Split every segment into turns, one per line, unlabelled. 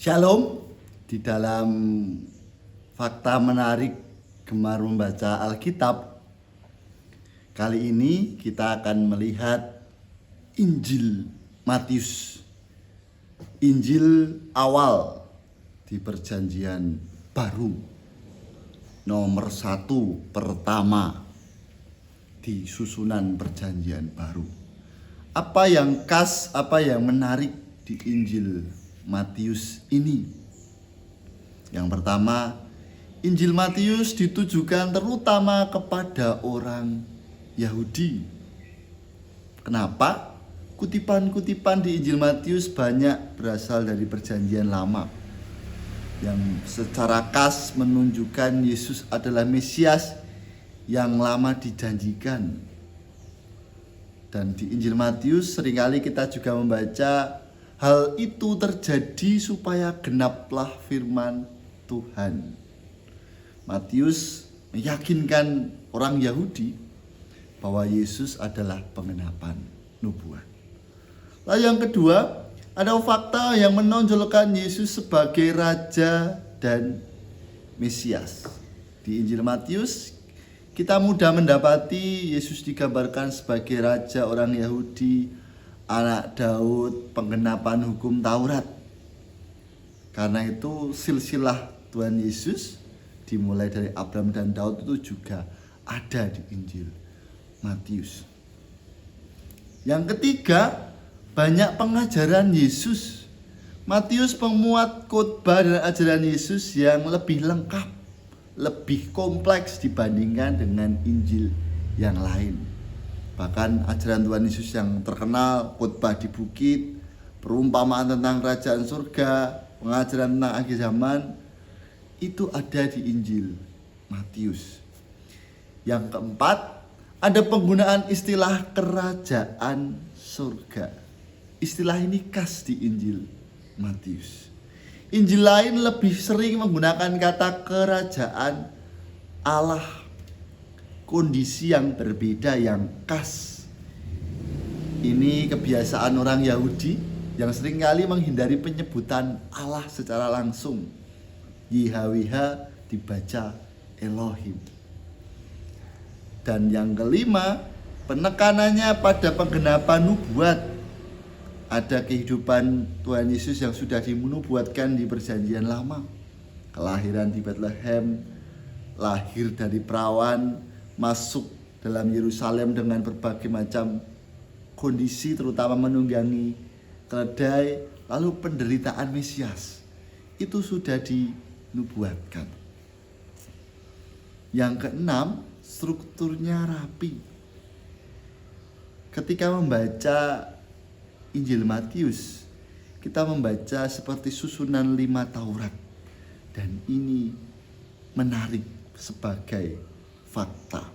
Shalom. Di dalam fakta menarik gemar membaca Alkitab, kali ini kita akan melihat Injil Matius, Injil awal di Perjanjian Baru, nomor 1 pertama di susunan Perjanjian Baru. Apa yang khas, apa yang menarik di Injil Matius ini? Yang pertama, Injil Matius ditujukan terutama kepada orang Yahudi. Kenapa? Kutipan-kutipan di Injil Matius banyak berasal dari Perjanjian Lama yang secara khas menunjukkan Yesus adalah Mesias yang lama dijanjikan. Dan di Injil Matius seringkali kita juga membaca hal itu terjadi supaya genaplah firman Tuhan. Matius meyakinkan orang Yahudi bahwa Yesus adalah penggenapan nubuat. Lalu yang kedua, ada fakta yang menonjolkan Yesus sebagai Raja dan Mesias. Di Injil Matius, kita mudah mendapati Yesus digambarkan sebagai Raja orang Yahudi, anak Daud, penggenapan hukum Taurat. Karena itu silsilah Tuhan Yesus dimulai dari Abraham dan Daud itu juga ada di Injil Matius. Yang ketiga, banyak pengajaran Yesus. Matius memuat khotbah dan ajaran Yesus yang lebih lengkap, lebih kompleks dibandingkan dengan Injil yang lain. Bahkan ajaran Tuhan Yesus yang terkenal, khotbah di bukit, perumpamaan tentang kerajaan surga, pengajaran tentang akhir zaman, itu ada di Injil Matius. Yang keempat, ada penggunaan istilah kerajaan surga. Istilah ini khas di Injil Matius. Injil lain lebih sering menggunakan kata kerajaan Allah. Kondisi yang berbeda, yang khas. Ini kebiasaan orang Yahudi yang seringkali menghindari penyebutan Allah secara langsung. YHWH dibaca Elohim. Dan yang kelima, penekanannya pada penggenapan nubuat. Ada kehidupan Tuhan Yesus yang sudah dinubuatkan di Perjanjian Lama. Kelahiran di Bethlehem, lahir dari perawan, masuk dalam Yerusalem dengan berbagai macam kondisi, terutama menunggangi keledai, lalu penderitaan Mesias. Itu sudah dinubuatkan. Yang keenam, strukturnya rapi. Ketika membaca Injil Matius, kita membaca seperti susunan 5 Taurat. Dan ini menarik sebagai fakta.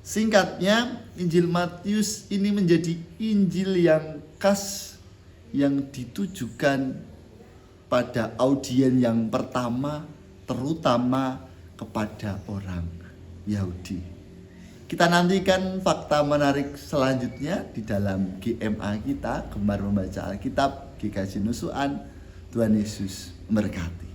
Singkatnya, Injil Matius ini menjadi Injil yang khas, yang ditujukan pada audiens yang pertama, terutama kepada orang Yahudi. Kita nantikan fakta menarik selanjutnya di dalam GMA kita, Gemar Membaca Alkitab, GKJ Nusuan. Tuhan Yesus memberkati.